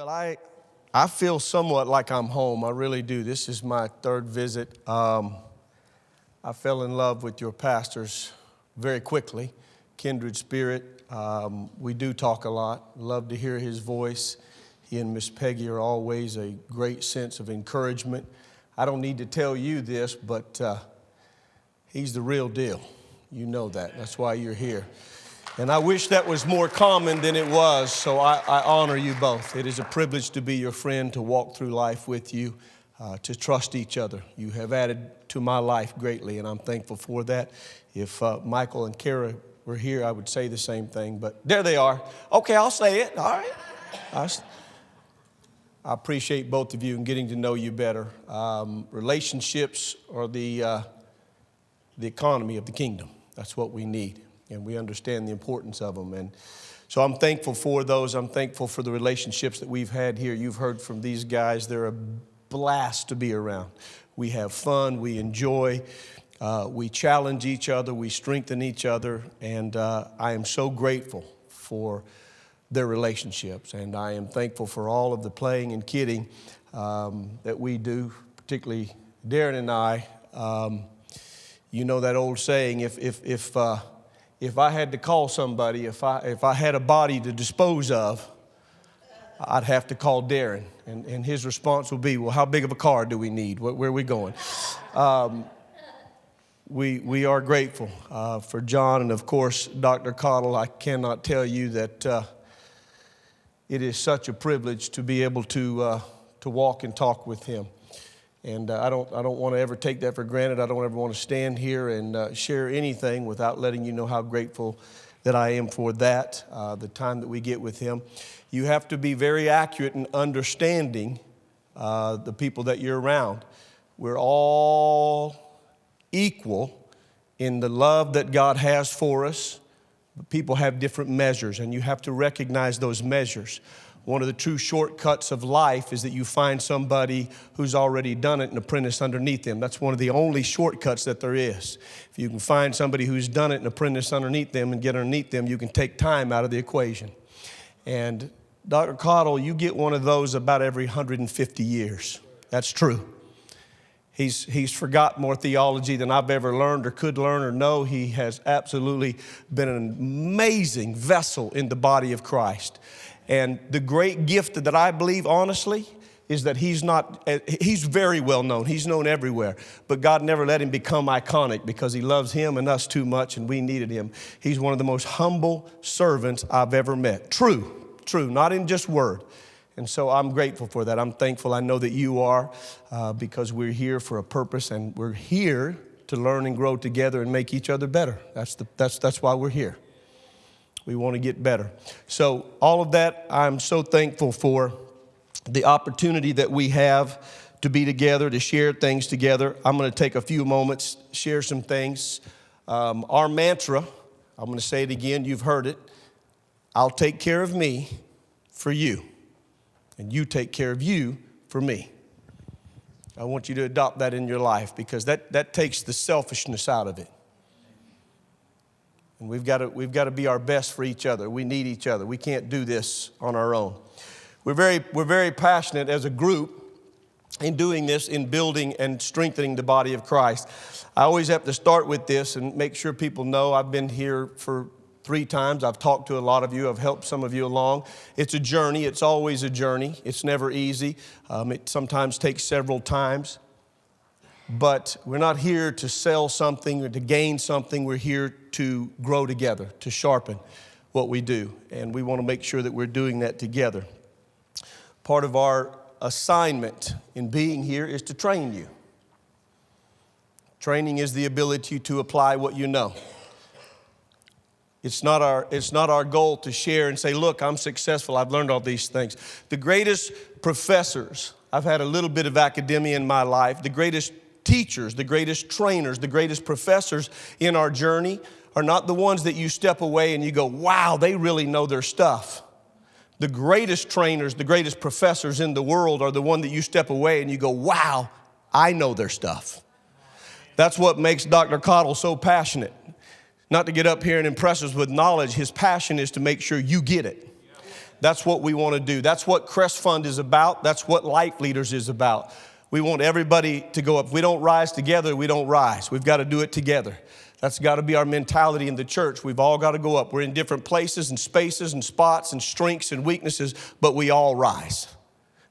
Well, I feel somewhat like I'm home. I really do. This is my third visit. I fell in love with your pastors very quickly. Kindred spirit. We do talk a lot. Love to hear his voice. He and Miss Peggy are always a great sense of encouragement. I don't need to tell you this, but he's the real deal. You know that. That's why you're here. And I wish that was more common than it was, so I honor you both. It is a privilege to be your friend, to walk through life with you, to trust each other. You have added to my life greatly, and I'm thankful for that. If Michael and Kara were here, I would say the same thing, but there they are. Okay, I'll say it. All right. I appreciate both of you and getting to know you better. Relationships are the economy of the kingdom. That's what we need. And we understand the importance of them. And so I'm thankful for those. I'm thankful for the relationships that we've had here. You've heard from these guys. They're a blast to be around. We have fun. We enjoy. We challenge each other. We strengthen each other. And I am so grateful for their relationships. And I am thankful for all of the playing and kidding that we do, particularly Darren and I. You know that old saying, if I had to call somebody, if I had a body to dispose of, I'd have to call Darren. And his response would be, well, how big of a car do we need? Where are we going? We are grateful for John and, of course, Dr. Cottle. I cannot tell you that it is such a privilege to be able to walk and talk with him. And I don't want to ever take that for granted. I don't ever want to stand here and share anything without letting you know how grateful that I am for that, the time that we get with him. You have to be very accurate in understanding the people that you're around. We're all equal in the love that God has for us. But people have different measures, and you have to recognize those measures. One of the true shortcuts of life is that you find somebody who's already done it and apprentice underneath them. That's one of the only shortcuts that there is. If you can find somebody who's done it and apprentice underneath them and get underneath them, you can take time out of the equation. And Dr. Cottle, you get one of those about every 150 years. That's true. He's forgot more theology than I've ever learned or could learn or know. He has absolutely been an amazing vessel in the body of Christ. And the great gift that I believe, honestly, is that he's very well known. He's known everywhere. But God never let him become iconic because he loves him and us too much, and we needed him. He's one of the most humble servants I've ever met. True, not in just word. And so I'm grateful for that. I'm thankful. I know that you are, because we're here for a purpose, and we're here to learn and grow together and make each other better. That's why we're here. We want to get better. So all of that, I'm so thankful for the opportunity that we have to be together, to share things together. I'm going to take a few moments, share some things. Our mantra, I'm going to say it again, you've heard it. I'll take care of me for you, and you take care of you for me. I want you to adopt that in your life, because that takes the selfishness out of it. And we've got to be our best for each other. We need each other. We can't do this on our own. We're very passionate as a group in doing this, in building and strengthening the body of Christ. I always have to start with this and make sure people know I've been here for 3 times. I've talked to a lot of you. I've helped some of you along. It's a journey. It's always a journey. It's never easy. It sometimes takes several times. But we're not here to sell something or to gain something. We're here to grow together, to sharpen what we do. And we want to make sure that we're doing that together. Part of our assignment in being here is to train you. Training is the ability to apply what you know. It's not our goal to share and say, look, I'm successful. I've learned all these things. The greatest professors, I've had a little bit of academia in my life, the greatest teachers, the greatest trainers, the greatest professors in our journey are not the ones that you step away and you go, wow, they really know their stuff. The greatest trainers, the greatest professors in the world are the one that you step away and you go, wow, I know their stuff. That's what makes Dr. Cottle so passionate. Not to get up here and impress us with knowledge. His passion is to make sure you get it. That's what we want to do. That's what Crest Fund is about. That's what Life Leaders is about. We want everybody to go up. If we don't rise together, we don't rise. We've got to do it together. That's got to be our mentality in the church. We've all got to go up. We're in different places and spaces and spots and strengths and weaknesses, but we all rise.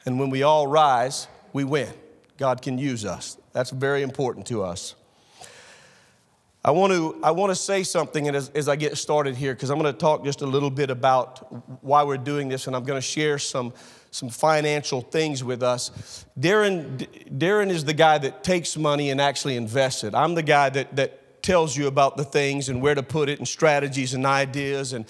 And when we all rise, we win. God can use us. That's very important to us. I want to say something as I get started here, because I'm going to talk just a little bit about why we're doing this, and I'm going to share some financial things with us. Darren is the guy that takes money and actually invests it. I'm the guy that tells you about the things and where to put it and strategies and ideas, and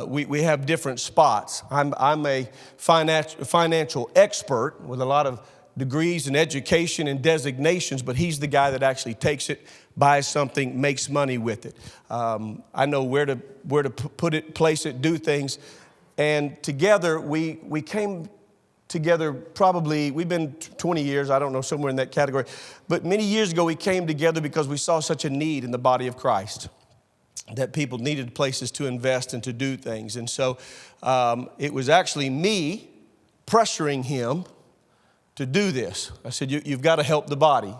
we have different spots. I'm a financial expert with a lot of degrees and education and designations, but he's the guy that actually takes it, buys something, makes money with it. I know where to put it, place it, do things. And together, we came together probably, we've been 20 years, I don't know, somewhere in that category. But many years ago, we came together because we saw such a need in the body of Christ, that people needed places to invest and to do things. And so it was actually me pressuring him to do this. I said, you've got to help the body.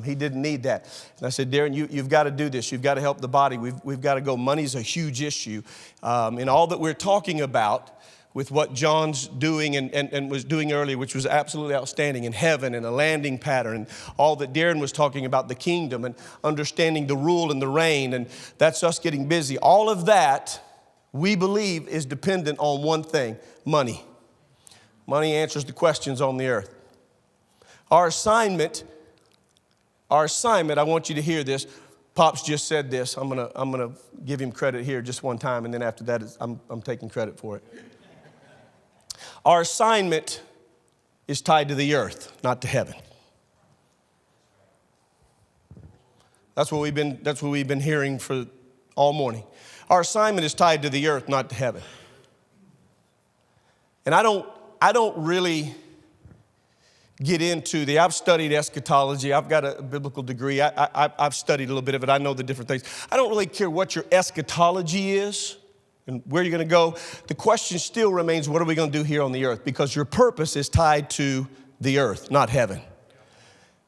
He didn't need that. And I said, Darren, you've got to do this. You've got to help the body. We've got to go. Money's a huge issue. And all that we're talking about with what John's doing and was doing earlier, which was absolutely outstanding, in heaven and a landing pattern, and all that Darren was talking about, the kingdom and understanding the rule and the reign, and that's us getting busy. All of that, we believe, is dependent on one thing: money. Money answers the questions on the earth. Our assignment, I want you to hear this. Pops just said this. I'm gonna give him credit here just one time, and then after that, I'm taking credit for it. Our assignment is tied to the earth, not to heaven. That's what we've been hearing for all morning. Our assignment is tied to the earth, not to heaven. And I don't really get into I've studied eschatology. I've got a biblical degree. I've studied a little bit of it. I know the different things. I don't really care what your eschatology is and where you're going to go. The question still remains, what are we going to do here on the earth? Because your purpose is tied to the earth, not heaven.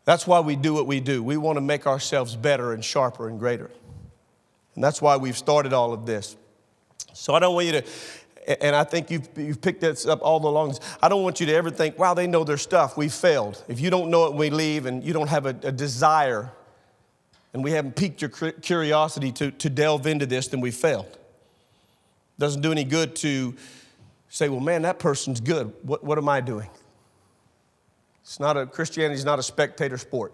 That's why we do what we do. We want to make ourselves better and sharper and greater. And that's why we've started all of this. So I don't want you to, and I think you've picked this up all along. I don't want you to ever think, wow, they know their stuff. We failed. If you don't know it when we leave and you don't have a desire and we haven't piqued your curiosity to delve into this, then we failed. Doesn't do any good to say, well, man, that person's good. What am I doing? Christianity is not a spectator sport.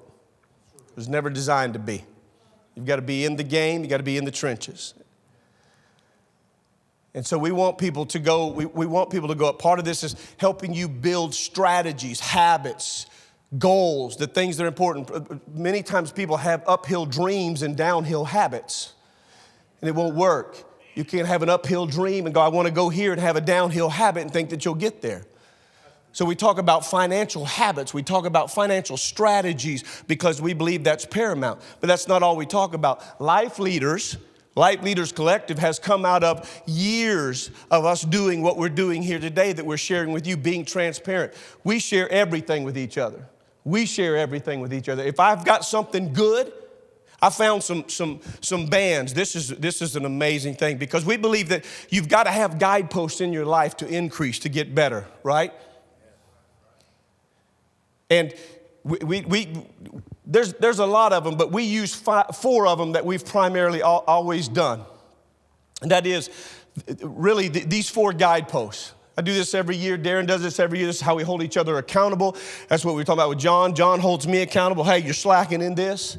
It was never designed to be. You've got to be in the game. You've got to be in the trenches. And so we want people to go, we want people to go up. Part of this is helping you build strategies, habits, goals, the things that are important. Many times people have uphill dreams and downhill habits, and it won't work. You can't have an uphill dream and go, I want to go here, and have a downhill habit and think that you'll get there. So we talk about financial habits. We talk about financial strategies because we believe that's paramount. But that's not all we talk about. Life Leaders Collective has come out of years of us doing what we're doing here today that we're sharing with you, being transparent. We share everything with each other. If I've got something good, I found some bands. This is an amazing thing because we believe that you've got to have guideposts in your life to increase, to get better, right? And there's a lot of them, but we use 4 of them that we've primarily always done. And that is really these 4 guideposts. I do this every year. Darren does this every year. This is how we hold each other accountable. That's what we're talking about with John. John holds me accountable. Hey, you're slacking in this.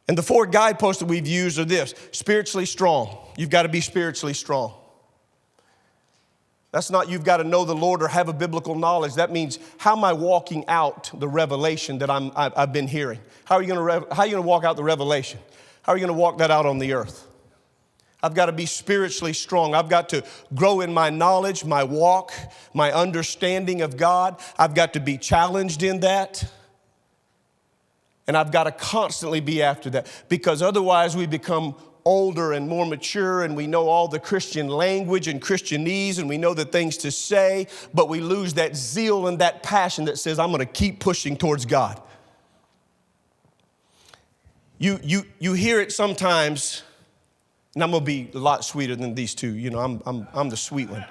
And the 4 guideposts that we've used are this: spiritually strong. You've got to be spiritually strong. That's not you've got to know the Lord or have a biblical knowledge. That means, how am I walking out the revelation that I've been hearing? How are you going to walk out the revelation? How are you going to walk that out on the earth? I've got to be spiritually strong. I've got to grow in my knowledge, my walk, my understanding of God. I've got to be challenged in that. And I've got to constantly be after that, because otherwise we become older and more mature, and we know all the Christian language and Christianese, and we know the things to say, but we lose that zeal and that passion that says, I'm going to keep pushing towards God. You hear it sometimes, and I'm going to be a lot sweeter than these two. You know, I'm the sweet one.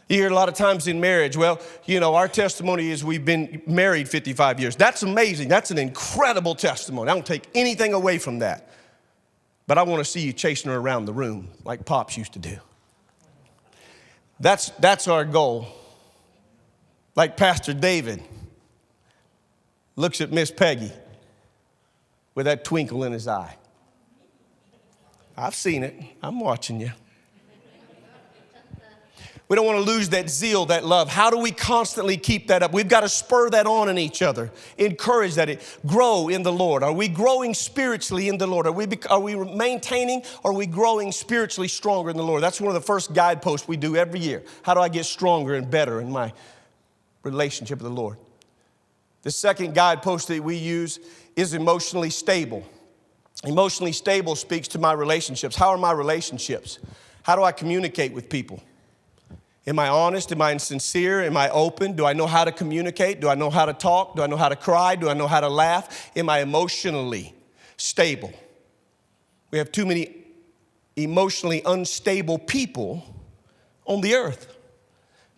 You hear a lot of times in marriage, well, you know, our testimony is we've been married 55 years. That's amazing. That's an incredible testimony. I don't take anything away from that. But I want to see you chasing her around the room like Pops used to do. That's our goal. Like Pastor David looks at Miss Peggy with that twinkle in his eye. I've seen it. I'm watching you. We don't want to lose that zeal, that love. How do we constantly keep that up? We've got to spur that on in each other. Encourage that it grow in the Lord. Are we growing spiritually in the Lord? Are we maintaining? Or are we growing spiritually stronger in the Lord? That's one of the first guideposts we do every year. How do I get stronger and better in my relationship with the Lord? The second guidepost that we use is emotionally stable. Emotionally stable speaks to my relationships. How are my relationships? How do I communicate with people? Am I honest? Am I sincere? Am I open? Do I know how to communicate? Do I know how to talk? Do I know how to cry? Do I know how to laugh? Am I emotionally stable? We have too many emotionally unstable people on the earth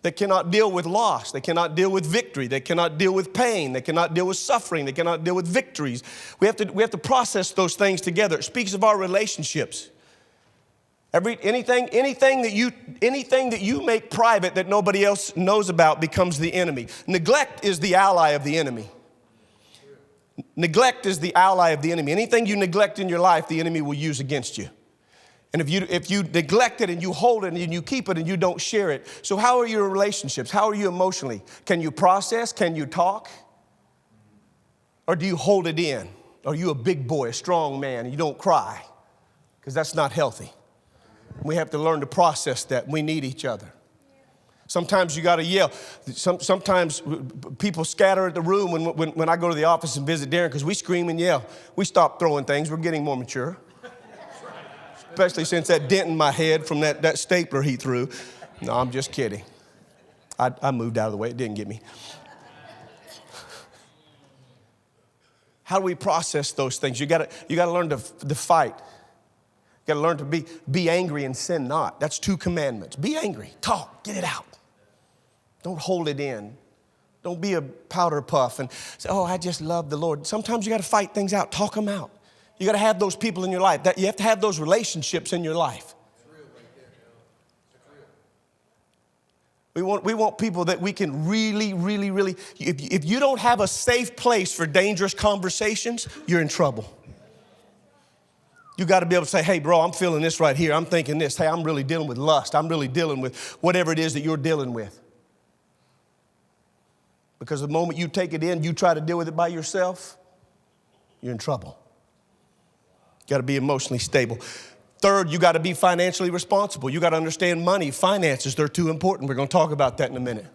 that cannot deal with loss. They cannot deal with victory. They cannot deal with pain. They cannot deal with suffering. They cannot deal with victories. We have to process those things together. It speaks of our relationships. Anything that you make private that nobody else knows about becomes the enemy. Neglect is the ally of the enemy. Neglect is the ally of the enemy. Anything you neglect in your life, the enemy will use against you. And if you neglect it and you hold it and you keep it and you don't share it, so how are your relationships? How are you emotionally? Can you process? Can you talk? Or do you hold it in? Are you a big boy, a strong man, and you don't cry? Because that's not healthy. We have to learn to process that. We need each other. Sometimes you got to yell. Sometimes people scatter at the room when I go to the office and visit Darren because we scream and yell. We stop throwing things. We're getting more mature. Especially since that dent in my head from that stapler he threw. No, I'm just kidding. I moved out of the way. It didn't get me. How do we process those things? You got to learn to fight. You got to learn to be angry and sin not. That's 2 commandments. Be angry. Talk. Get it out. Don't hold it in. Don't be a powder puff and say, oh, I just love the Lord. Sometimes you got to fight things out. Talk them out. You got to have those people in your life. You have to have those relationships in your life. We want people that we can really, if you don't have a safe place for dangerous conversations, you're in trouble. You got to be able to say, hey, bro, I'm feeling this right here. I'm thinking this. Hey, I'm really dealing with lust. I'm really dealing with whatever it is that you're dealing with. Because the moment you take it in, you try to deal with it by yourself, you're in trouble. You got to be emotionally stable. Third, you got to be financially responsible. You got to understand money, finances. They're too important. We're going to talk about that in a minute.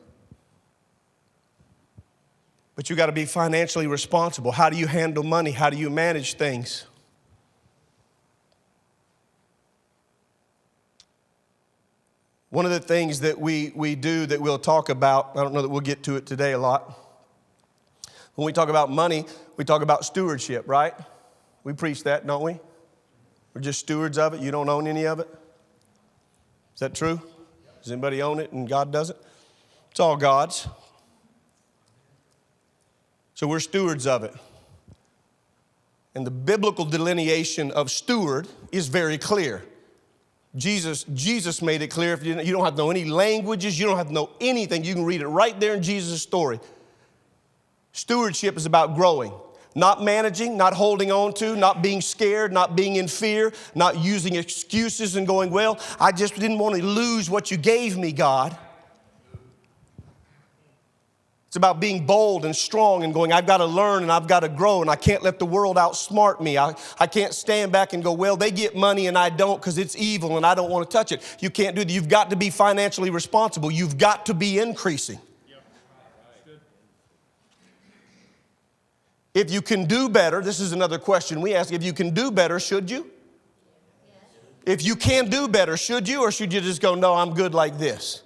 But you got to be financially responsible. How do you handle money? How do you manage things? One of the things that we do that we'll talk about, I don't know that we'll get to it today a lot. When we talk about money, we talk about stewardship, right? We preach that, don't we? We're just stewards of it. You don't own any of it. Is that true? Does anybody own it and God doesn't? It's all God's. So we're stewards of it. And the biblical delineation of steward is very clear. Jesus made it clear. If you don't have to know any languages, you don't have to know anything. You can read it right there in Jesus' story. Stewardship is about growing, not managing, not holding on to, not being scared, not being in fear, not using excuses and going, well, I just didn't want to lose what you gave me, God. It's about being bold and strong and going, I've got to learn and I've got to grow and I can't let the world outsmart me. I can't stand back and go, well, they get money and I don't because it's evil and I don't want to touch it. You can't do that. You've got to be financially responsible. You've got to be increasing. If you can do better, this is another question we ask, if you can do better, should you? If you can do better, should you, or should you just go, no, I'm good like this?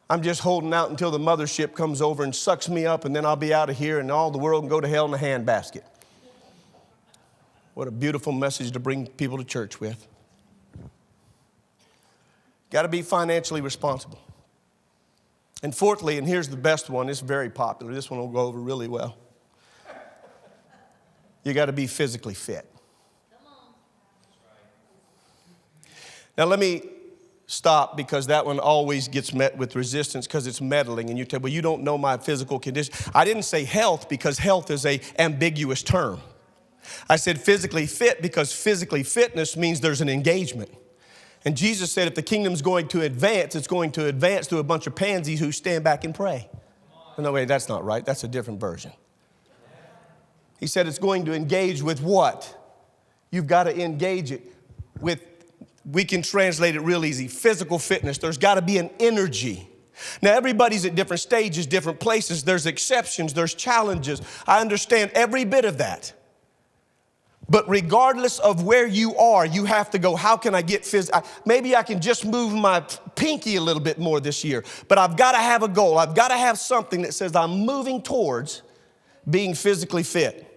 I'm just holding out until the mothership comes over and sucks me up, and then I'll be out of here and all the world can go to hell in a handbasket. What a beautiful message to bring people to church with. Got to be financially responsible. And fourthly, and here's the best one, it's very popular. This one will go over really well. You got to be physically fit. Now let me stop, because that one always gets met with resistance because it's meddling. And you tell, well, you don't know my physical condition. I didn't say health because health is an ambiguous term. I said physically fit because physically fitness means there's an engagement. And Jesus said if the kingdom's going to advance, it's going to advance through a bunch of pansies who stand back and pray. No, wait, that's not right. That's a different version. He said it's going to engage with what? You've got to engage it with, we can translate it real easy, physical fitness. There's got to be an energy. Now, everybody's at different stages, different places. There's exceptions, there's challenges. I understand every bit of that. But regardless of where you are, you have to go, how can I get physical? Maybe I can just move my pinky a little bit more this year. But I've got to have a goal. I've got to have something that says I'm moving towards being physically fit.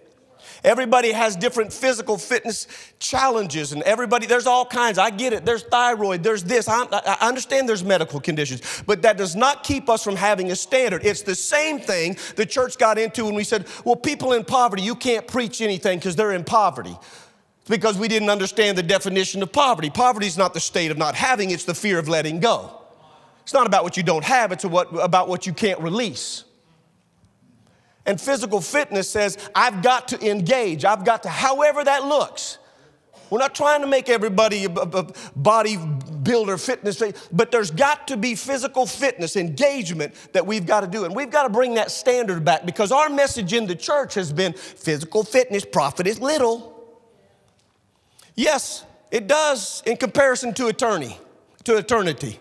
Everybody has different physical fitness challenges, and there's all kinds. I get it. There's thyroid, there's this. I understand there's medical conditions, but that does not keep us from having a standard. It's the same thing the church got into when we said, well, people in poverty, you can't preach anything because they're in poverty. It's because we didn't understand the definition of poverty. Poverty is not the state of not having, it's the fear of letting go. It's not about what you don't have, it's about what you can't release. And physical fitness says, I've got to engage. I've got to, however that looks. We're not trying to make everybody a bodybuilder fitness, but there's got to be physical fitness, engagement that we've got to do. And we've got to bring that standard back, because our message in the church has been physical fitness profiteth little. Yes, it does in comparison to eternity.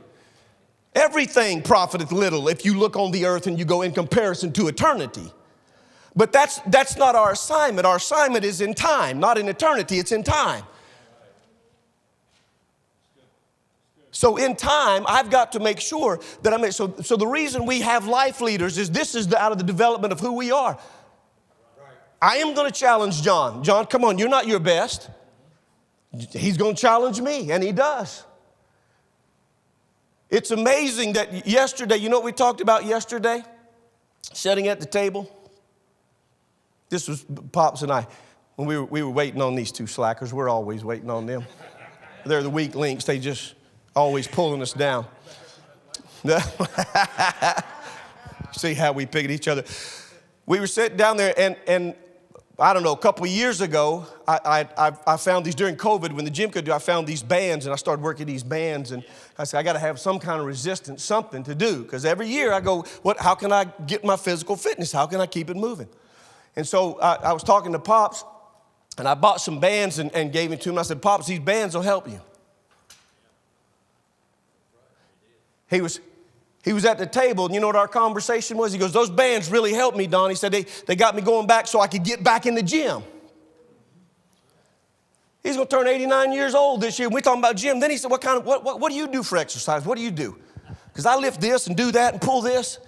Everything profiteth little if you look on the earth and you go in comparison to eternity. But that's not our assignment. Our assignment is in time, not in eternity. It's in time. So in time, I've got to make sure that so the reason we have life leaders is this is out of the development of who we are. I am going to challenge John. John, come on, you're not your best. He's going to challenge me, and he does. It's amazing that yesterday, you know what we talked about yesterday? Sitting at the table. This was Pops and I, when we were waiting on these two slackers. We're always waiting on them. They're the weak links. They just always pulling us down. See how we pick at each other. We were sitting down there, and I don't know, a couple of years ago, I found these during COVID when the gym could do. I found these bands, and I started working these bands, and I said, I got to have some kind of resistance, something to do, because every year I go, how can I get my physical fitness? How can I keep it moving? And so I was talking to Pops, and I bought some bands and gave them to him. I said, Pops, these bands will help you. He was at the table, and you know what our conversation was? He goes, those bands really helped me, Don. He said, they got me going back so I could get back in the gym. He's going to turn 89 years old this year. And we're talking about gym. Then he said, what do you do for exercise? What do you do? Because I lift this and do that and pull this.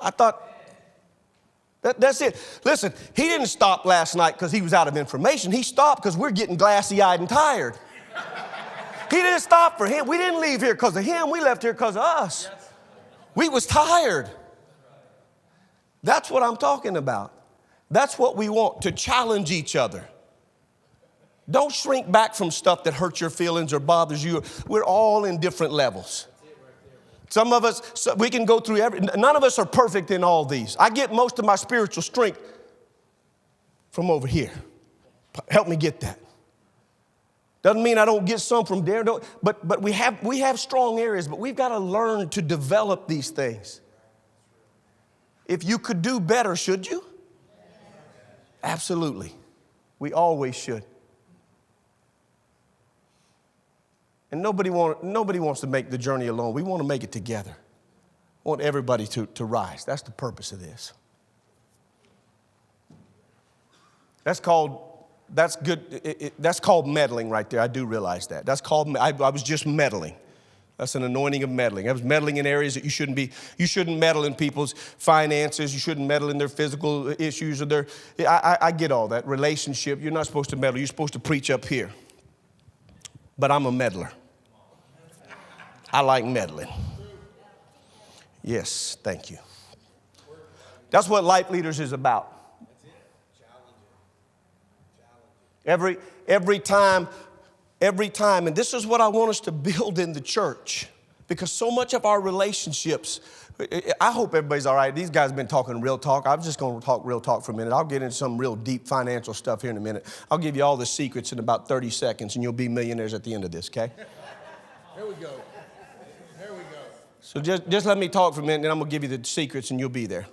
I thought, that's it. Listen, he didn't stop last night because he was out of information. He stopped because we're getting glassy-eyed and tired. He didn't stop for him. We didn't leave here because of him. We left here because of us. We was tired. That's what I'm talking about. That's what we want, to challenge each other. Don't shrink back from stuff that hurts your feelings or bothers you. We're all in different levels. Some of us, we can go through none of us are perfect in all these. I get most of my spiritual strength from over here. Help me get that. Doesn't mean I don't get some from there, but we have strong areas, but we've got to learn to develop these things. If you could do better, should you? Absolutely. We always should. And nobody wants to make the journey alone. We want to make it together. We want everybody to rise. That's the purpose of this. That's called That's good. That's called meddling right there. I do realize that. That's called, I was just meddling. That's an anointing of meddling. I was meddling in areas that you shouldn't be. You shouldn't meddle in people's finances. You shouldn't meddle in their physical issues or their, I get all that. Relationship, you're not supposed to meddle. You're supposed to preach up here. But I'm a meddler. I like meddling. Yes, thank you. That's what Life Leaders is about. Every time, and this is what I want us to build in the church, because so much of our relationships, I hope everybody's all right. These guys have been talking real talk. I'm just going to talk real talk for a minute. I'll get into some real deep financial stuff here in a minute. I'll give you all the secrets in about 30 seconds, and you'll be millionaires at the end of this, okay? Here we go. Here we go. So just let me talk for a minute, and I'm going to give you the secrets, and you'll be there.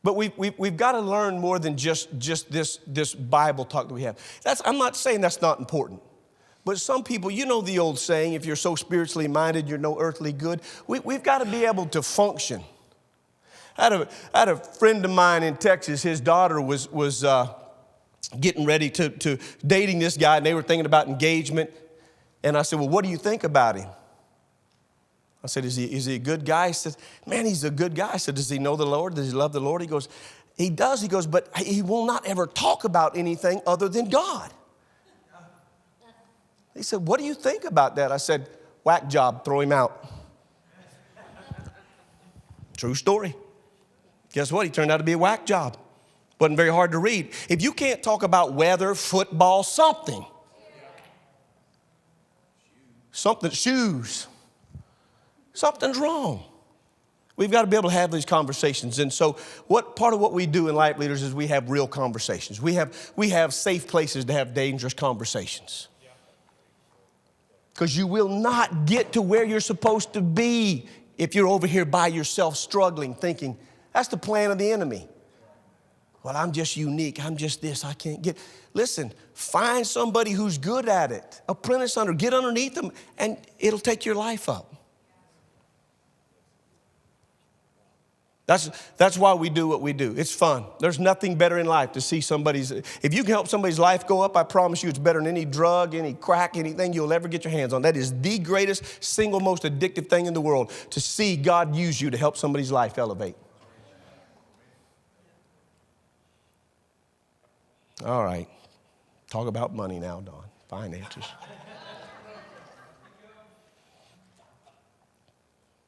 But we've got to learn more than just this Bible talk that we have. I'm not saying that's not important. But some people, you know the old saying, if you're so spiritually minded, you're no earthly good. We've got to be able to function. I had a friend of mine in Texas. His daughter was getting ready to dating this guy, and they were thinking about engagement. And I said, well, what do you think about him? I said, is he a good guy? He said, man, he's a good guy. I said, does he know the Lord? Does he love the Lord? He goes, he does. He goes, but he will not ever talk about anything other than God. He said, what do you think about that? I said, whack job, throw him out. True story. Guess what? He turned out to be a whack job. Wasn't very hard to read. If you can't talk about weather, football, something, shoes, something's wrong. We've got to be able to have these conversations. And so part of what we do in Life Leaders is we have real conversations. We have safe places to have dangerous conversations. Because you will not get to where you're supposed to be if you're over here by yourself struggling, thinking, that's the plan of the enemy. Well, I'm just unique. I'm just this. I can't get. Listen, find somebody who's good at it. Apprentice under, get underneath them, and it'll take your life up. That's why we do what we do. It's fun. There's nothing better in life to see if you can help somebody's life go up, I promise you it's better than any drug, any crack, anything you'll ever get your hands on. That is the greatest, single most addictive thing in the world, to see God use you to help somebody's life elevate. All right. Talk about money now, Don. Finances.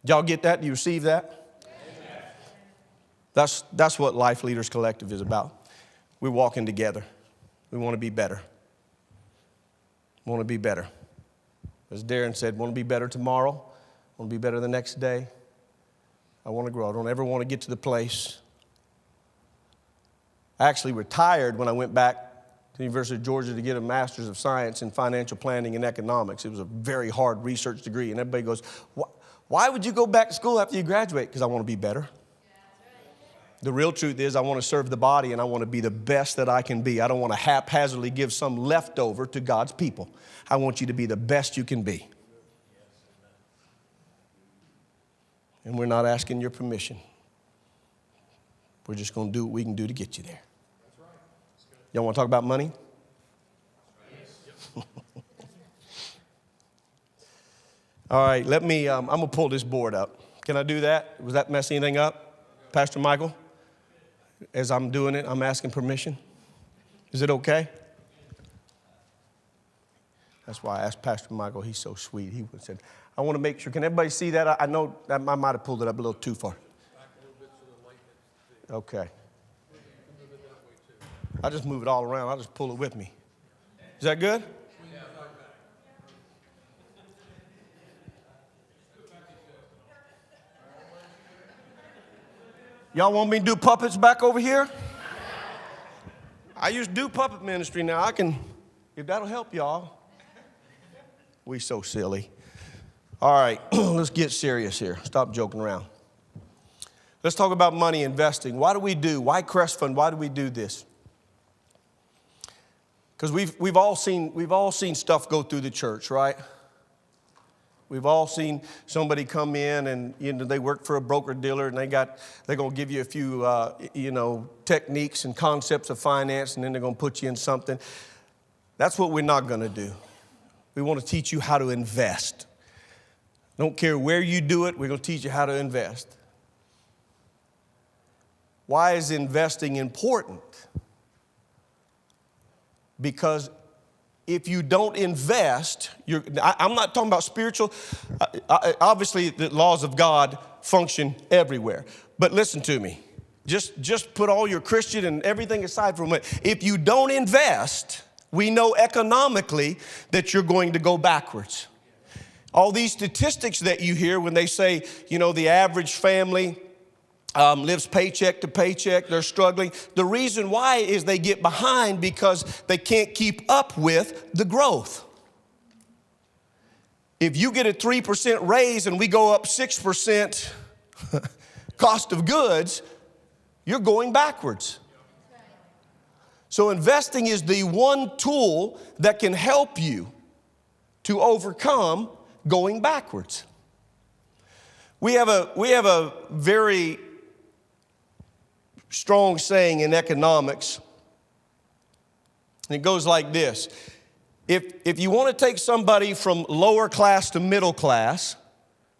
Y'all get that? Do you receive that? That's what Life Leaders Collective is about. We're walking together. We want to be better. We want to be better. As Darren said, want to be better tomorrow. Want to be better the next day. I want to grow. I don't ever want to get to the place. I actually retired when I went back to the University of Georgia to get a Master's of Science in Financial Planning and Economics. It was a very hard research degree. And everybody goes, why would you go back to school after you graduate? Because I want to be better. The real truth is I want to serve the body and I want to be the best that I can be. I don't want to haphazardly give some leftover to God's people. I want you to be the best you can be. And we're not asking your permission. We're just going to do what we can do to get you there. Y'all want to talk about money? All right, I'm going to pull this board up. Can I do that? Was that mess anything up? Pastor Michael? As I'm doing it, I'm asking permission. Is it okay? That's why I asked Pastor Michael. He's so sweet. He said, I want to make sure. Can everybody see that? I know that I might have pulled it up a little too far. Okay. I'll just move it all around. I'll just pull it with me. Is that good? Y'all want me to do puppets back over here? I used to do puppet ministry now. If that'll help y'all. We so silly. All right, let's get serious here. Stop joking around. Let's talk about money investing. Why Crest Fund? Why do we do this? Because we've all seen stuff go through the church, right? We've all seen somebody come in and they work for a broker dealer and they're going to give you a few techniques and concepts of finance, and then they're going to put you in something. That's what we're not going to do. We want to teach you how to invest. Don't care where you do it, we're going to teach you how to invest. Why is investing important? Because if you don't invest, I'm not talking about spiritual. Obviously, the laws of God function everywhere. But listen to me. Just put all your Christian and everything aside for a minute. If you don't invest, we know economically that you're going to go backwards. All these statistics that you hear when they say, the average family lives paycheck to paycheck, they're struggling. The reason why is they get behind because they can't keep up with the growth. If you get a 3% raise and we go up 6% cost of goods, you're going backwards. So investing is the one tool that can help you to overcome going backwards. We have a very strong saying in economics, and it goes like this. If you want to take somebody from lower class to middle class,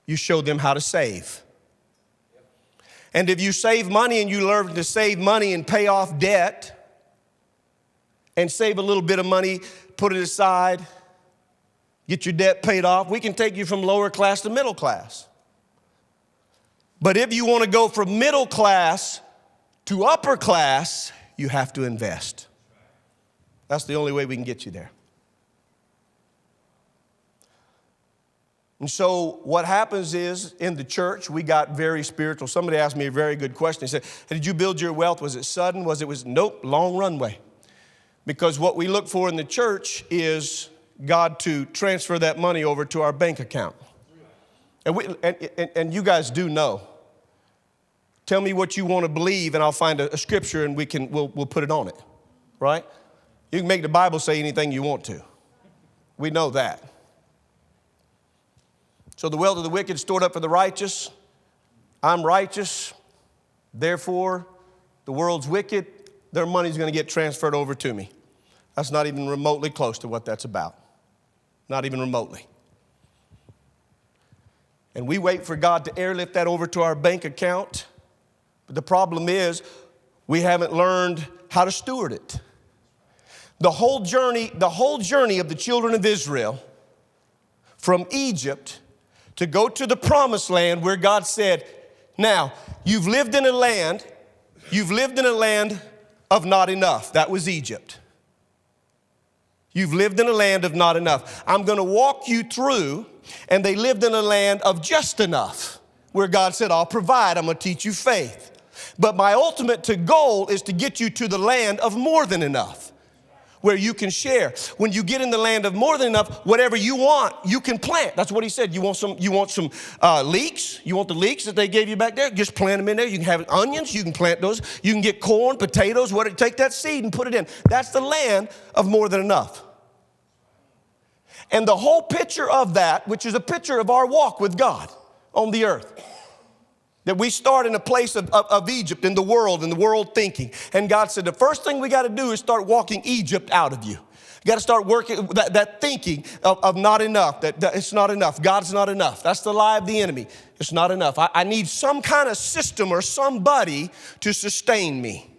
you show them how to save. And if you save money and you learn to save money and pay off debt and save a little bit of money, put it aside, get your debt paid off, we can take you from lower class to middle class. But if you want to go from middle class to upper class, you have to invest. That's the only way we can get you there. And so what happens is, in the church, we got very spiritual. Somebody asked me a very good question. He said, hey, did you build your wealth? Was it sudden? Nope, long runway. Because what we look for in the church is God to transfer that money over to our bank account. And you guys do know. Tell me what you want to believe, and I'll find a scripture, and we'll put it on it, right? You can make the Bible say anything you want to. We know that. So the wealth of the wicked stored up for the righteous. I'm righteous, therefore the world's wicked. Their money's going to get transferred over to me. That's not even remotely close to what that's about. Not even remotely. And we wait for God to airlift that over to our bank account. But the problem is we haven't learned how to steward it. The whole journey of the children of Israel from Egypt to go to the promised land where God said, now, you've lived in a land of not enough. That was Egypt. You've lived in a land of not enough. I'm going to walk you through, and they lived in a land of just enough, where God said, I'll provide. I'm going to teach you faith. But my ultimate goal is to get you to the land of more than enough, where you can share. When you get in the land of more than enough, whatever you want, you can plant. That's what he said. You want some leeks? You want the leeks that they gave you back there? Just plant them in there. You can have onions. You can plant those. You can get corn, potatoes, take that seed and put it in. That's the land of more than enough. And the whole picture of that, which is a picture of our walk with God on the earth, that we start in a place of Egypt, in the world thinking. And God said, the first thing we got to do is start walking Egypt out of you. You got to start working that thinking of not enough, that it's not enough. God's not enough. That's the lie of the enemy. It's not enough. I need some kind of system or somebody to sustain me.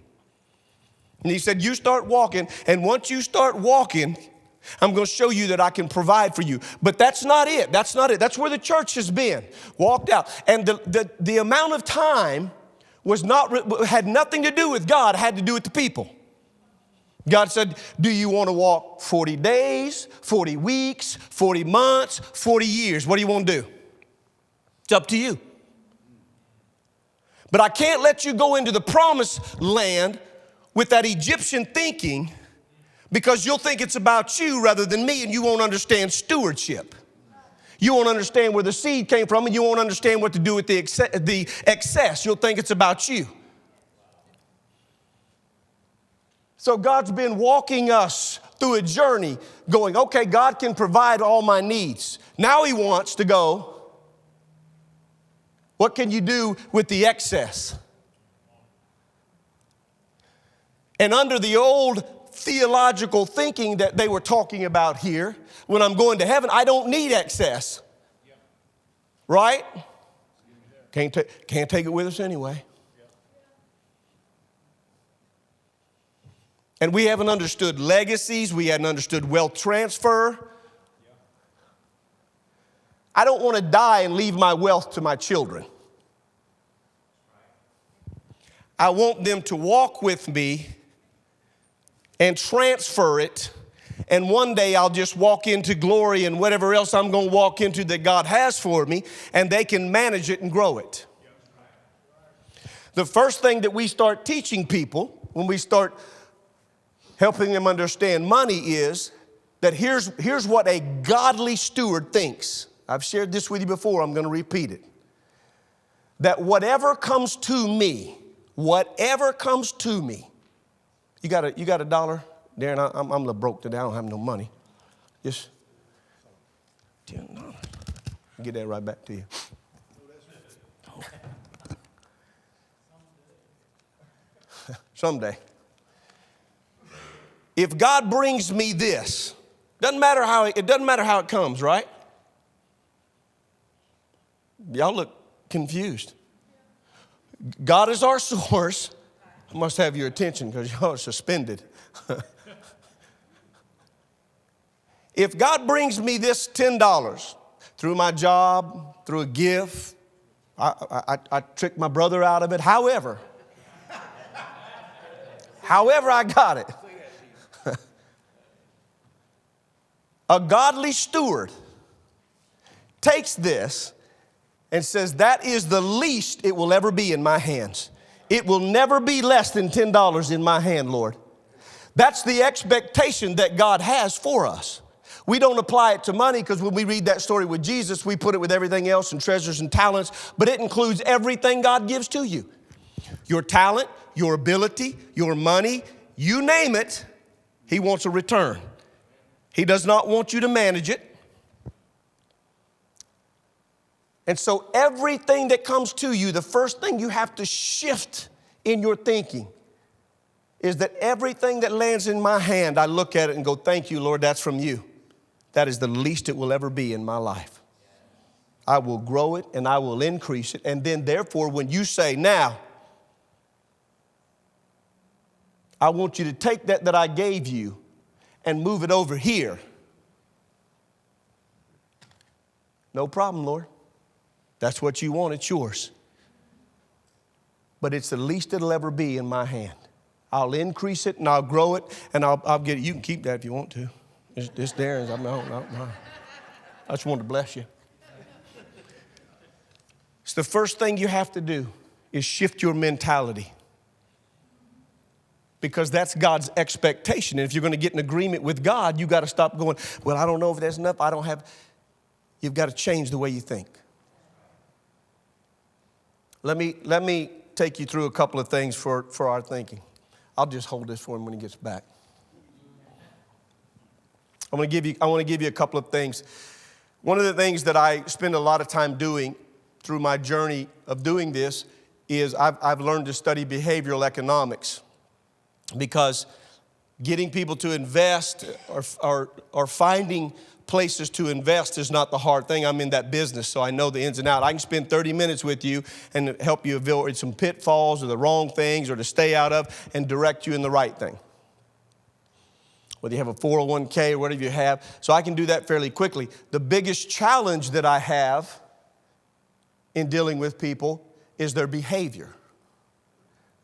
And he said, you start walking, and once you start walking, I'm going to show you that I can provide for you. But that's not it. That's not it. That's where the church has been, walked out. And the amount of time had nothing to do with God, it had to do with the people. God said, do you want to walk 40 days, 40 weeks, 40 months, 40 years? What do you want to do? It's up to you. But I can't let you go into the promised land with that Egyptian thinking, because you'll think it's about you rather than me, and you won't understand stewardship. You won't understand where the seed came from, and you won't understand what to do with the excess. You'll think it's about you. So God's been walking us through a journey going, okay, God can provide all my needs. Now he wants to go, what can you do with the excess? And under the old theological thinking that they were talking about here, when I'm going to heaven, I don't need excess. Right? Can't take it with us anyway. And we haven't understood legacies. We haven't understood wealth transfer. I don't want to die and leave my wealth to my children. I want them to walk with me and transfer it. And one day I'll just walk into glory and whatever else I'm going to walk into that God has for me, and they can manage it and grow it. The first thing that we start teaching people when we start helping them understand money is that here's what a godly steward thinks. I've shared this with you before. I'm going to repeat it. That whatever comes to me, you got a dollar? Darren, I'm a little broke today. I don't have no money. Just $10. Get that right back to you. Someday. If God brings me this, doesn't matter how it comes, right? Y'all look confused. God is our source. I must have your attention because y'all are suspended. If God brings me this $10 through my job, through a gift, I tricked my brother out of it, however I got it. A godly steward takes this and says, that is the least it will ever be in my hands. It will never be less than $10 in my hand, Lord. That's the expectation that God has for us. We don't apply it to money because when we read that story with Jesus, we put it with everything else and treasures and talents, but it includes everything God gives to you. Your talent, your ability, your money, you name it, he wants a return. He does not want you to manage it. And so everything that comes to you, the first thing you have to shift in your thinking is that everything that lands in my hand, I look at it and go, thank you, Lord, that's from you. That is the least it will ever be in my life. I will grow it and I will increase it. And then therefore, when you say, now, I want you to take that I gave you and move it over here. No problem, Lord. That's what you want, it's yours. But it's the least it'll ever be in my hand. I'll increase it and I'll grow it and I'll get it. You can keep that if you want to. It's Darren's. I just wanted to bless you. It's the first thing you have to do is shift your mentality. Because that's God's expectation. And if you're going to get in agreement with God, you got to stop going, well, I don't know if there's enough. You've got to change the way you think. Let me take you through a couple of things for our thinking. I'll just hold this for him when he gets back. I want to give you a couple of things. One of the things that I spend a lot of time doing through my journey of doing this is I've learned to study behavioral economics. Because getting people to invest or finding places to invest is not the hard thing. I'm in that business, so I know the ins and outs. I can spend 30 minutes with you and help you avoid some pitfalls or the wrong things or to stay out of and direct you in the right thing. Whether you have a 401k or whatever you have. So I can do that fairly quickly. The biggest challenge that I have in dealing with people is their behavior.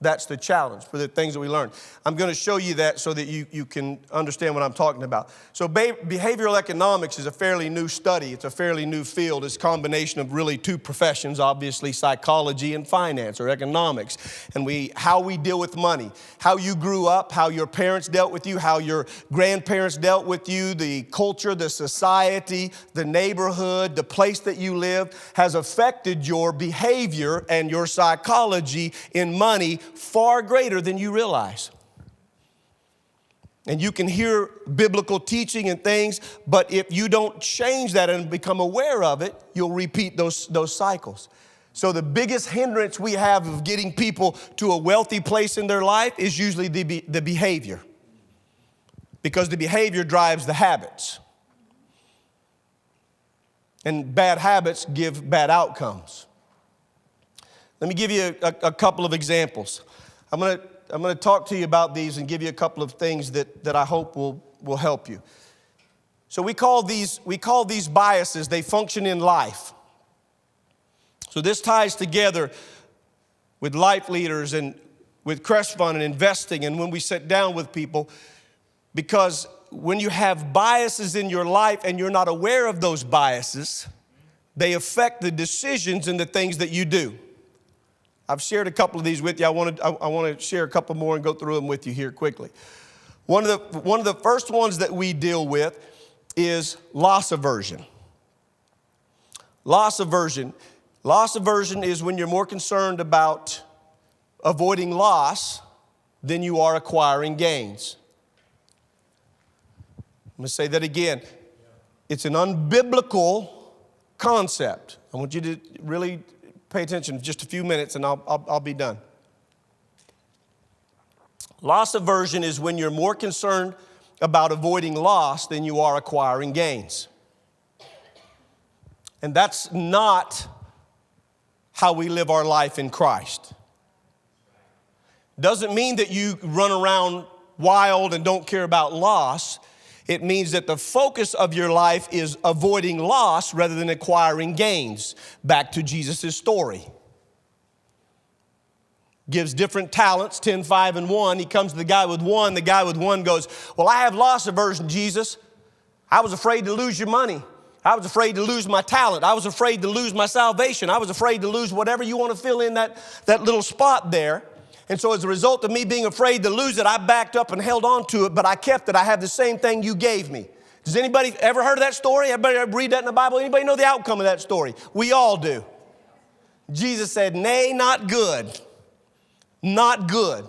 That's the challenge for the things that we learn. I'm going to show you that so that you can understand what I'm talking about. So behavioral economics is a fairly new study. It's a fairly new field. It's a combination of really two professions, obviously psychology and finance or economics. And how we deal with money, how you grew up, how your parents dealt with you, how your grandparents dealt with you, the culture, the society, the neighborhood, the place that you live has affected your behavior and your psychology in money far greater than you realize. And you can hear biblical teaching and things, but if you don't change that and become aware of it, you'll repeat those cycles. So the biggest hindrance we have of getting people to a wealthy place in their life is usually the behavior. Because the behavior drives the habits. And bad habits give bad outcomes. Let me give you a couple of examples. I'm going to talk to you about these and give you a couple of things that I hope will help you. So we call these biases, they function in life. So this ties together with life leaders and with Crest Fund and investing and when we sit down with people, because when you have biases in your life and you're not aware of those biases, they affect the decisions and the things that you do. I've shared a couple of these with you. I want to share a couple more and go through them with you here quickly. One of the first ones that we deal with is loss aversion. Loss aversion. Loss aversion is when you're more concerned about avoiding loss than you are acquiring gains. I'm going to say that again. It's an unbiblical concept. I want you to really pay attention for just a few minutes and I'll be done. Loss aversion is when you're more concerned about avoiding loss than you are acquiring gains. And that's not how we live our life in Christ. Doesn't mean that you run around wild and don't care about loss. It means that the focus of your life is avoiding loss rather than acquiring gains. Back to Jesus' story. Gives different talents, 10, 5, and 1. He comes to the guy with 1. The guy with 1 goes, well, I have loss aversion, Jesus. I was afraid to lose your money. I was afraid to lose my talent. I was afraid to lose my salvation. I was afraid to lose whatever you want to fill in that little spot there. And so as a result of me being afraid to lose it, I backed up and held on to it, but I kept it. I have the same thing you gave me. Does anybody ever heard of that story? Everybody ever read that in the Bible? Anybody know the outcome of that story? We all do. Jesus said, nay, not good. Not good.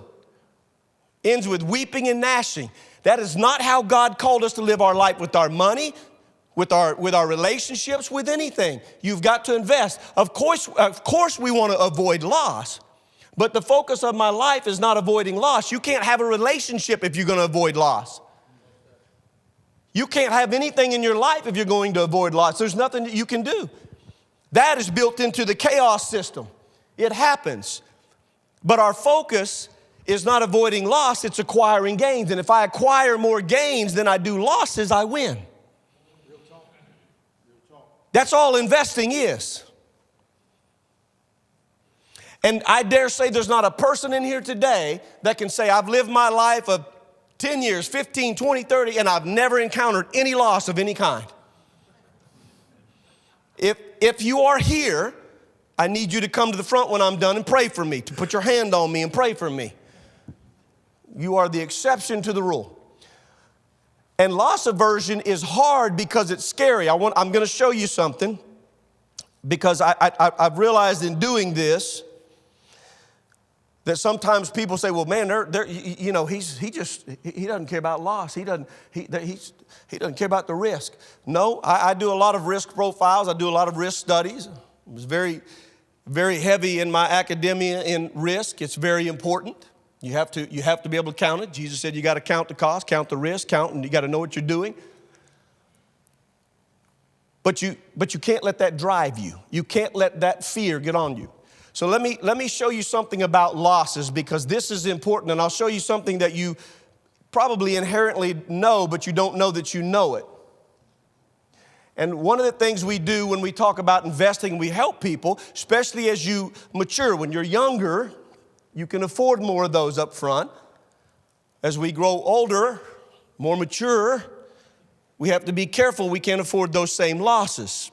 Ends with weeping and gnashing. That is not how God called us to live our life with our money, with our relationships, with anything. You've got to invest. Of course we want to avoid loss. But the focus of my life is not avoiding loss. You can't have a relationship if you're going to avoid loss. You can't have anything in your life if you're going to avoid loss. There's nothing that you can do. That is built into the chaos system. It happens. But our focus is not avoiding loss, it's acquiring gains. And if I acquire more gains than I do losses, I win. That's all investing is. And I dare say there's not a person in here today that can say, I've lived my life of 10 years, 15, 20, 30, and I've never encountered any loss of any kind. If you are here, I need you to come to the front when I'm done and pray for me, to put your hand on me and pray for me. You are the exception to the rule. And loss aversion is hard because it's scary. I'm going to show you something because I've realized in doing this that sometimes people say, well, man, he doesn't care about loss. He doesn't care about the risk. No, I do a lot of risk profiles. I do a lot of risk studies. I was very, very heavy in my academia in risk. It's very important. You have to be able to count it. Jesus said you got to count the cost, count the risk, and you got to know what you're doing. But you can't let that drive you. You can't let that fear get on you. So let me show you something about losses because this is important, and I'll show you something that you probably inherently know, but you don't know that you know it. And one of the things we do when we talk about investing, we help people, especially as you mature. When you're younger, you can afford more of those up front. As we grow older, more mature, we have to be careful we can't afford those same losses.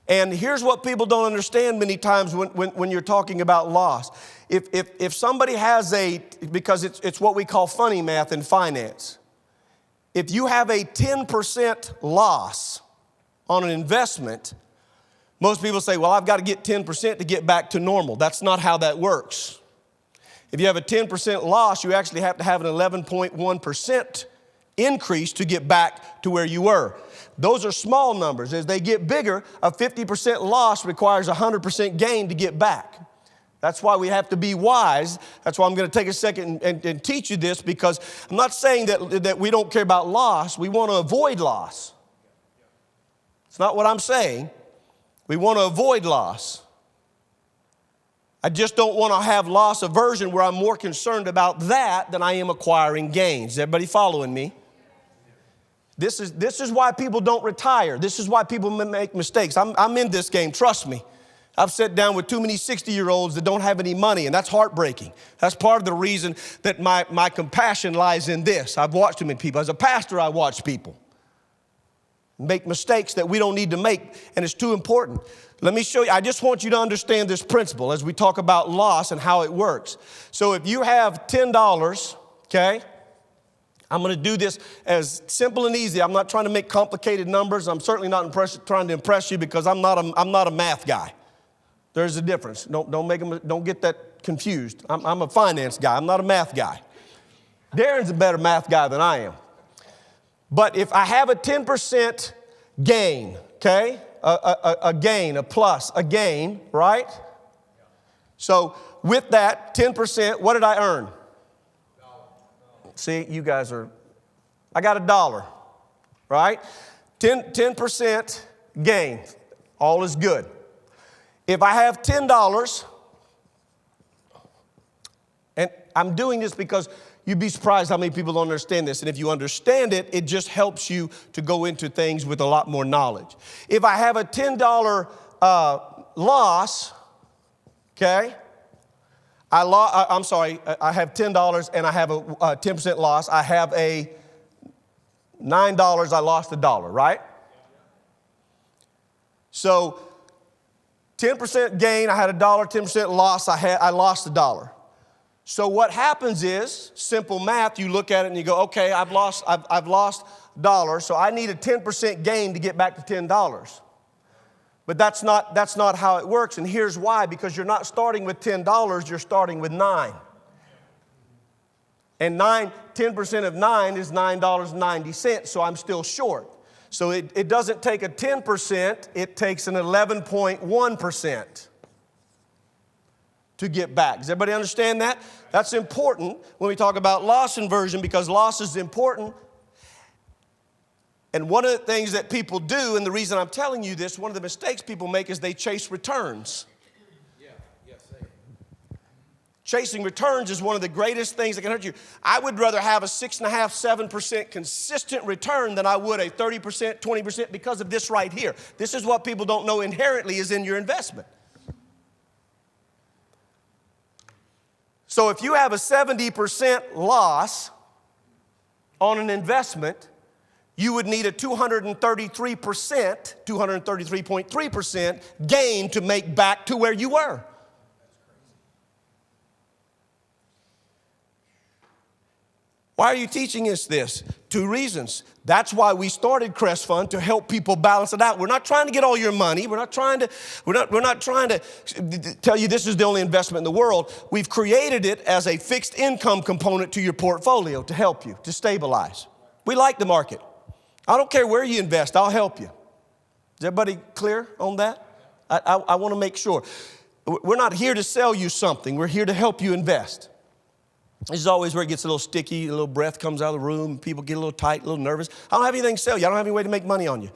And here's what people don't understand many times when you're talking about loss. If somebody has because it's what we call funny math in finance. If you have a 10% loss on an investment, most people say, well, I've got to get 10% to get back to normal. That's not how that works. If you have a 10% loss, you actually have to have an 11.1% increase to get back to where you were. Those are small numbers. As they get bigger, a 50% loss requires a 100% gain to get back. That's why we have to be wise. That's why I'm going to take a second and teach you this, because I'm not saying that we don't care about loss. We want to avoid loss. It's not what I'm saying. We want to avoid loss. I just don't want to have loss aversion where I'm more concerned about that than I am acquiring gains. Is everybody following me? This is why people don't retire. This is why people make mistakes. I'm in this game, trust me. I've sat down with too many 60-year-olds that don't have any money, and that's heartbreaking. That's part of the reason that my compassion lies in this. I've watched too many people. As a pastor, I watch people make mistakes that we don't need to make, and it's too important. Let me show you. I just want you to understand this principle as we talk about loss and how it works. So if you have $10, okay, I'm going to do this as simple and easy. I'm not trying to make complicated numbers. I'm certainly not trying to impress you, because I'm not a math guy. There's a difference. Don't get that confused. I'm a finance guy. I'm not a math guy. Darren's a better math guy than I am. But if I have a 10% gain, okay, a gain, a plus, a gain, right? So with that 10%, what did I earn? See, you guys I got $1, right? 10% gain. All is good. If I have $10, and I'm doing this because you'd be surprised how many people don't understand this. And if you understand it, it just helps you to go into things with a lot more knowledge. If I have a $10 loss, okay, I have $10 and I have a 10% loss. I have a $9, I lost $1, right? So 10% gain, I had $1, 10% loss, I lost $1. So what happens is, simple math, you look at it and you go, okay, I've lost $1, so I need a 10% gain to get back to $10. But that's not how it works, and here's why. Because you're not starting with $10, you're starting with $9. And 10% of 9 is $9.90, so I'm still short. So it doesn't take a 10%, it takes an 11.1% to get back. Does everybody understand that? That's important when we talk about loss inversion, because loss is important. And one of the things that people do, and the reason I'm telling you this, one of the mistakes people make is they chase returns. Chasing returns is one of the greatest things that can hurt you. I would rather have a 6.5%, 7% consistent return than I would a 30%, 20% because of this right here. This is what people don't know inherently is in your investment. So if you have a 70% loss on an investment, you would need a 233.3% gain to make back to where you were. Why are you teaching us this? 2 reasons. That's why we started Crest Fund, to help people balance it out. We're not trying to get all your money. We're not trying to tell you this is the only investment in the world. We've created it as a fixed income component to your portfolio to help you, to stabilize. We like the market. I don't care where you invest, I'll help you. Is everybody clear on that? I want to make sure. We're not here to sell you something. We're here to help you invest. This is always where it gets a little sticky, a little breath comes out of the room, people get a little tight, a little nervous. I don't have anything to sell you. I don't have any way to make money on you.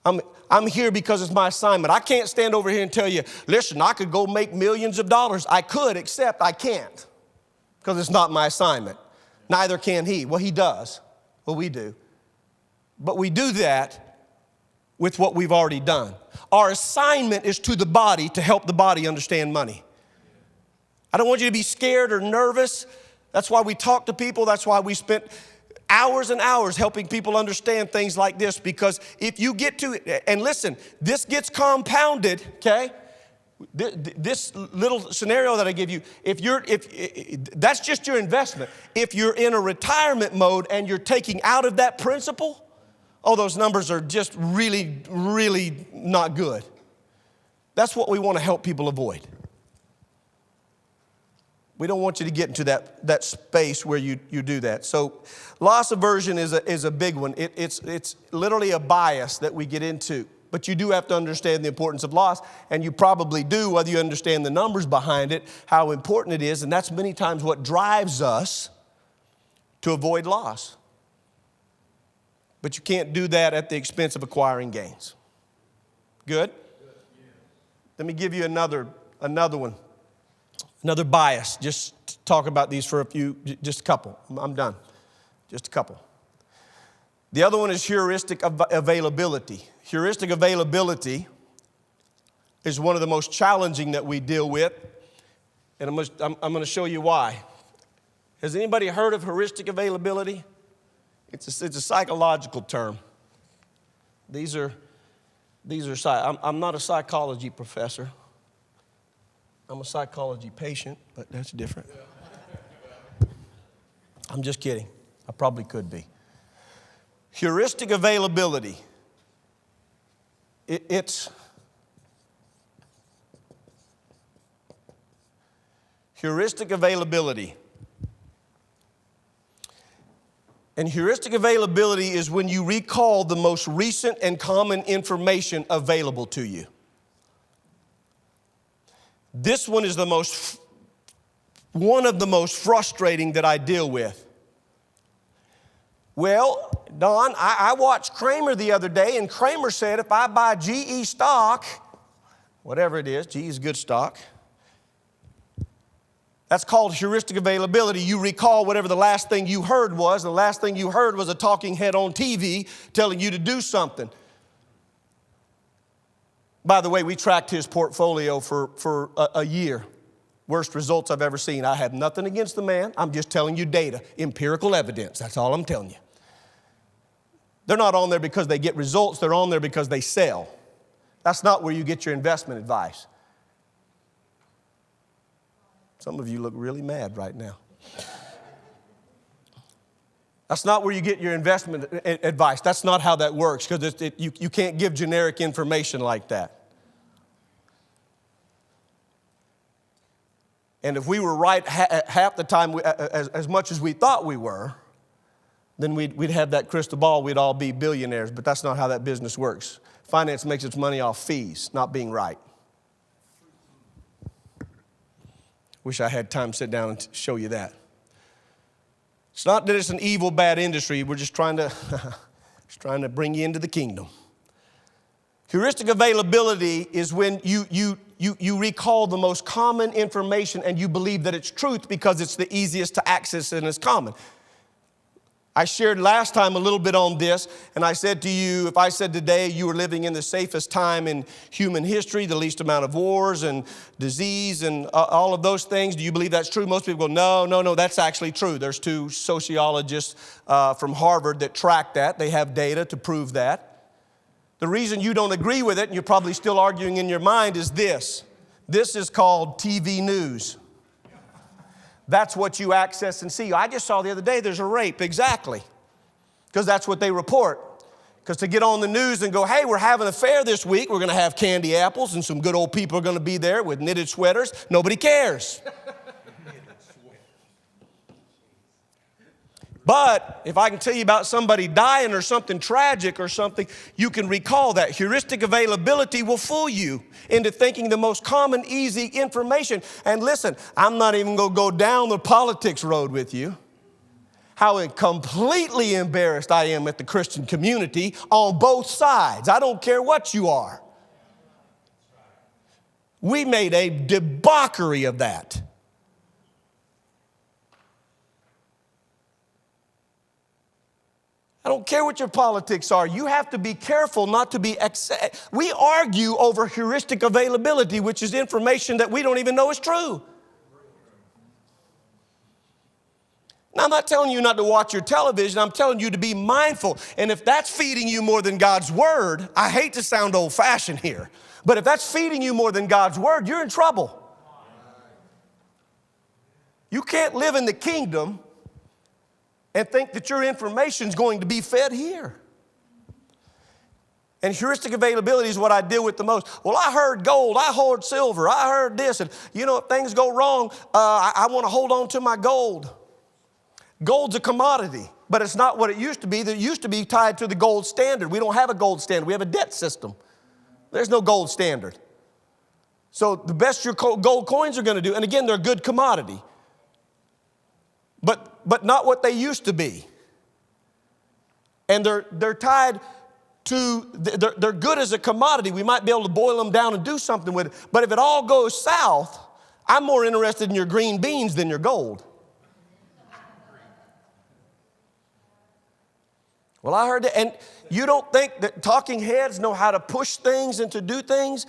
I'm here because it's my assignment. I can't stand over here and tell you, listen, I could go make millions of dollars. I could, except I can't, because it's not my assignment. Neither can he. Well, he does. Well, we do. But we do that with what we've already done. Our assignment is to the body to help the body understand money. I don't want you to be scared or nervous. That's why we talk to people. That's why we spent hours and hours helping people understand things like this, because if you get to it, and listen, this gets compounded, okay? This little scenario that I give you, if that's just your investment. If you're in a retirement mode and you're taking out of that principle, oh, those numbers are just really, really not good. That's what we want to help people avoid. We don't want you to get into that space where you do that. So loss aversion is a big one. It's literally a bias that we get into. But you do have to understand the importance of loss, and you probably do, whether you understand the numbers behind it, how important it is, and that's many times what drives us to avoid loss. But you can't do that at the expense of acquiring gains. Good? Let me give you another one. Another bias. Just talk about these for just a couple. I'm done. Just a couple. The other one is heuristic availability. Heuristic availability is one of the most challenging that we deal with, and I'm going to show you why. Has anybody heard of heuristic availability? It's a psychological term. I'm not a psychology professor. I'm a psychology patient, but that's different. I'm just kidding. I probably could be. Heuristic availability. It's heuristic availability. And heuristic availability is when you recall the most recent and common information available to you. This one is one of the most frustrating that I deal with. Well, Don, I watched Kramer the other day, and Kramer said if I buy GE stock, whatever it is, GE is good stock. That's called heuristic availability. You recall whatever the last thing you heard was. The last thing you heard was a talking head on TV telling you to do something. By the way, we tracked his portfolio for a year. Worst results I've ever seen. I have nothing against the man. I'm just telling you data, empirical evidence. That's all I'm telling you. They're not on there because they get results. They're on there because they sell. That's not where you get your investment advice. Some of you look really mad right now. That's not where you get your investment advice. That's not how that works, because you can't give generic information like that. And if we were right half the time, as much as we thought we were, then we'd have that crystal ball. We'd all be billionaires, but that's not how that business works. Finance makes its money off fees, not being right. Wish I had time to sit down and show you that. It's not that it's an evil, bad industry. We're just trying to bring you into the kingdom. Heuristic availability is when you recall the most common information and you believe that it's truth because it's the easiest to access and it's common. I shared last time a little bit on this, and I said to you, if I said today you were living in the safest time in human history, the least amount of wars and disease and all of those things, do you believe that's true? Most people go, no, that's actually true. There's two sociologists from Harvard that track that. They have data to prove that. The reason you don't agree with it, and you're probably still arguing in your mind, is this. This is called TV news. That's what you access and see. I just saw the other day there's a rape. Exactly. Because that's what they report. Because to get on the news and go, hey, we're having a fair this week. We're going to have candy apples and some good old people are going to be there with knitted sweaters. Nobody cares. But if I can tell you about somebody dying or something tragic or something, you can recall that. Heuristic availability will fool you into thinking the most common, easy information. And listen, I'm not even going to go down the politics road with you. How completely embarrassed I am at the Christian community on both sides. I don't care what you are. We made a debauchery of that. I don't care what your politics are. You have to be careful not to be we argue over heuristic availability, which is information that we don't even know is true. Now, I'm not telling you not to watch your television. I'm telling you to be mindful. And if that's feeding you more than God's word, I hate to sound old-fashioned here, but if that's feeding you more than God's word, you're in trouble. You can't live in the kingdom and think that your information is going to be fed here. And heuristic availability is what I deal with the most. Well, I heard gold, I heard silver, I heard this. And you know, if things go wrong, I want to hold on to my gold. Gold's a commodity, but it's not what it used to be. It used to be tied to the gold standard. We don't have a gold standard. We have a debt system. There's no gold standard. So the best your gold coins are going to do, and again, they're a good commodity, but not what they used to be. And they're tied to, they're good as a commodity. We might be able to boil them down and do something with it. But if it all goes south, I'm more interested in your green beans than your gold. Well, I heard that. And you don't think that talking heads know how to push things and to do things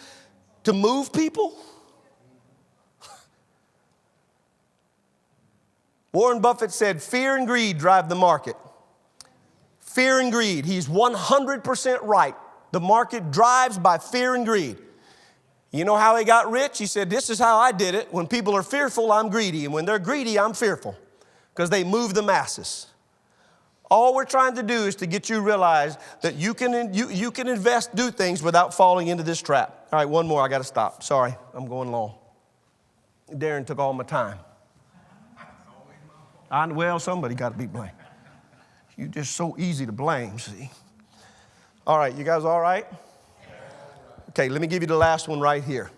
to move people? Warren Buffett said, fear and greed drive the market. Fear and greed. He's 100% right. The market drives by fear and greed. You know how he got rich? He said, this is how I did it. When people are fearful, I'm greedy. And when they're greedy, I'm fearful. Because they move the masses. All we're trying to do is to get you to realize that you can invest, do things without falling into this trap. All right, one more. I got to stop. Sorry, I'm going long. Darren took all my time. Well, somebody got to be blamed. You're just so easy to blame, see. All right, you guys all right? Okay, let me give you the last one right here.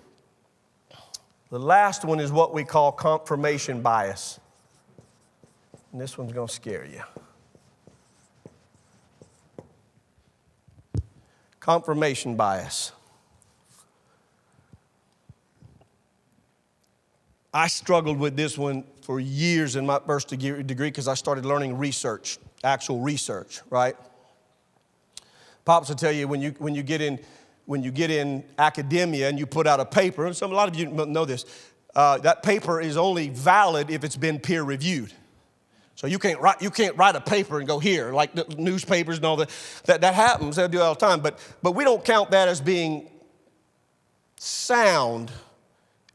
The last one is what we call confirmation bias. And this one's going to scare you. Confirmation bias. I struggled with this one for years in my first degree because I started learning research, actual research, right? Pops will tell you when you get in academia and you put out a paper, and a lot of you know this, that paper is only valid if it's been peer reviewed. So you can't write a paper and go here, like the newspapers and all that. That happens. They do it all the time. But we don't count that as being sound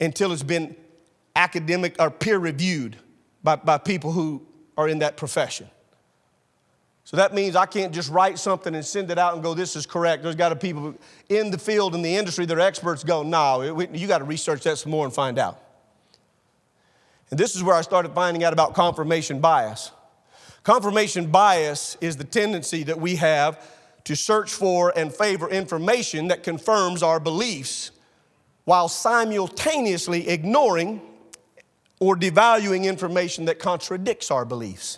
until it's been academic or peer reviewed by people who are in that profession. So that means I can't just write something and send it out and go, this is correct. There's got to be people in the field, in the industry, that are experts go, no, you got to research that some more and find out. And this is where I started finding out about confirmation bias. Confirmation bias is the tendency that we have to search for and favor information that confirms our beliefs while simultaneously ignoring or devaluing information that contradicts our beliefs.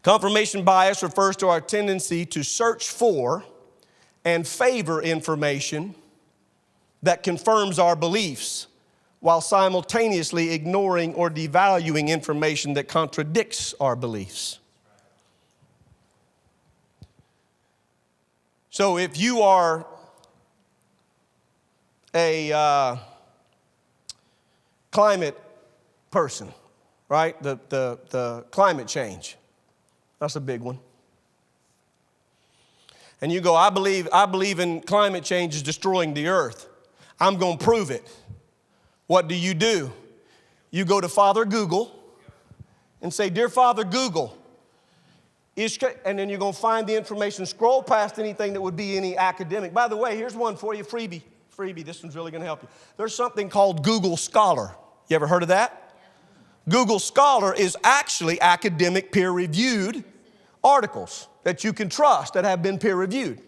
Confirmation bias refers to our tendency to search for and favor information that confirms our beliefs while simultaneously ignoring or devaluing information that contradicts our beliefs. So if you are a climate person, right? The climate change, that's a big one. And you go, I believe in climate change is destroying the earth. I'm going to prove it. What do? You go to Father Google and say, Dear Father Google, and then you're going to find the information, scroll past anything that would be any academic. By the way, here's one for you, freebie. This one's really going to help you. There's something called Google Scholar. You ever heard of that? Google Scholar is actually academic peer-reviewed articles that you can trust that have been peer-reviewed.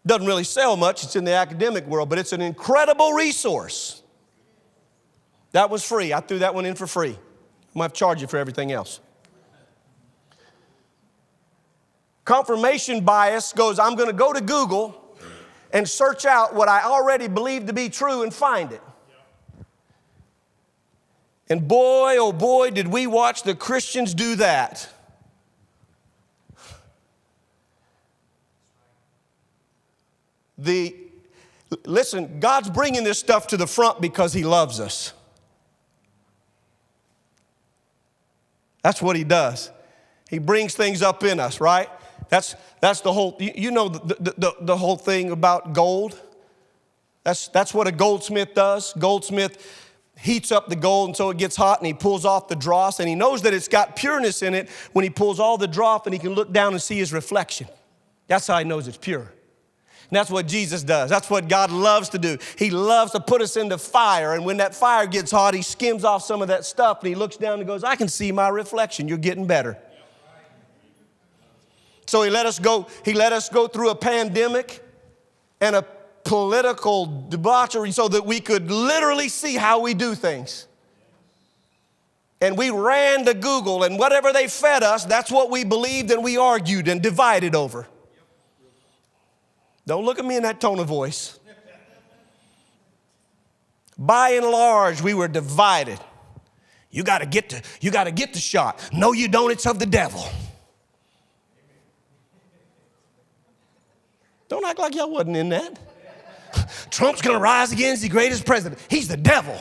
Doesn't really sell much. It's in the academic world, but it's an incredible resource. That was free. I threw that one in for free. I might have to charge you for everything else. Confirmation bias goes, I'm going to go to Google and search out what I already believe to be true and find it. And boy, oh boy, did we watch the Christians do that. Listen, God's bringing this stuff to the front because He loves us. That's what He does. He brings things up in us, right? That's the whole, you know, the whole thing about gold. That's what a goldsmith does. Goldsmith, heats up the gold and so it gets hot, and he pulls off the dross, and he knows that it's got pureness in it when he pulls all the dross, and he can look down and see his reflection. That's how he knows it's pure. And that's what Jesus does. That's what God loves to do. He loves to put us into fire, and when that fire gets hot, he skims off some of that stuff, and he looks down and goes, I can see my reflection. You're getting better. So he let us go through a pandemic and a political debauchery so that we could literally see how we do things. And we ran to Google, and whatever they fed us, that's what we believed, and we argued and divided over. Don't look at me in that tone of voice. By and large, we were divided. You got to get the shot. No, you don't. It's of the devil. Don't act like y'all wasn't in that. Trump's going to rise again as the greatest president. He's the devil.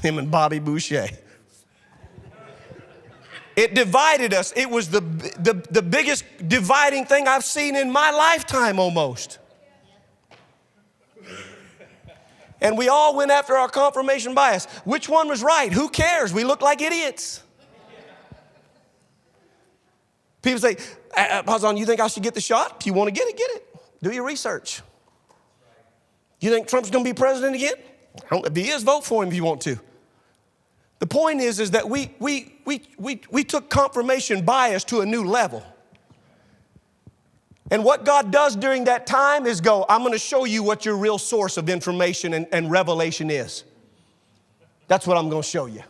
Him and Bobby Boucher. It divided us. It was the biggest dividing thing I've seen in my lifetime almost. And we all went after our confirmation bias. Which one was right? Who cares? We look like idiots. People say, Pastor, you think I should get the shot? If you want to get it. Do your research. You think Trump's going to be president again? If he is, vote for him if you want to. The point is that we took confirmation bias to a new level. And what God does during that time is I'm going to show you what your real source of information and revelation is. That's what I'm going to show you.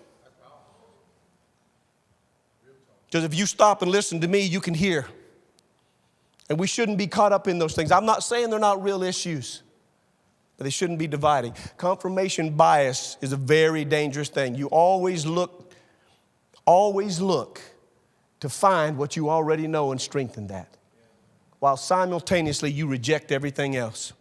Because if you stop and listen to me, you can hear. And we shouldn't be caught up in those things. I'm not saying they're not real issues, but they shouldn't be dividing. Confirmation bias is a very dangerous thing. You always look to find what you already know and strengthen that, while simultaneously you reject everything else.